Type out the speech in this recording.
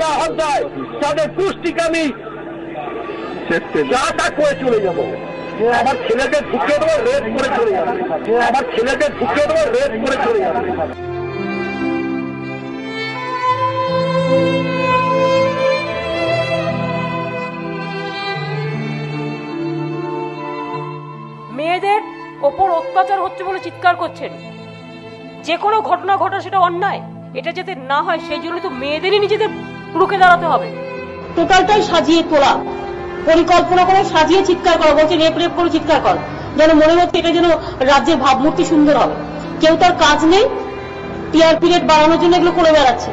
না হতায় তাদের পুষ্টিকে আমি যা তা করে চলে যাবো। আমার ছেলেকে ঢুকে দেবো, রেপ করে চলে যাবে। আমার ছেলেকে ঢুকে দেবো, রেপ করে চলে যাবে। মেয়েদের ওপর অত্যাচার হচ্ছে বলে চিৎকার করছেন। যে কোনো ঘটনা ঘটা সেটা অন্যায়, এটা যাতে না হয় সেই জন্য তো মেয়েদেরই নিজেদের রুখে দাঁড়াতে হবে। টোটালটাই সাজিয়ে তোলা, পরিকল্পনা করে সাজিয়ে চিৎকার করা, বলছে রেপ রেপ করে চিৎকার কর, যেন মনে হচ্ছে এটা যেন রাজ্যের ভাবমূর্তি সুন্দর হবে। কেউ তার কাজ নেই, টিআরপি রেট বাড়ানোর জন্য এগুলো করে বেড়াচ্ছে।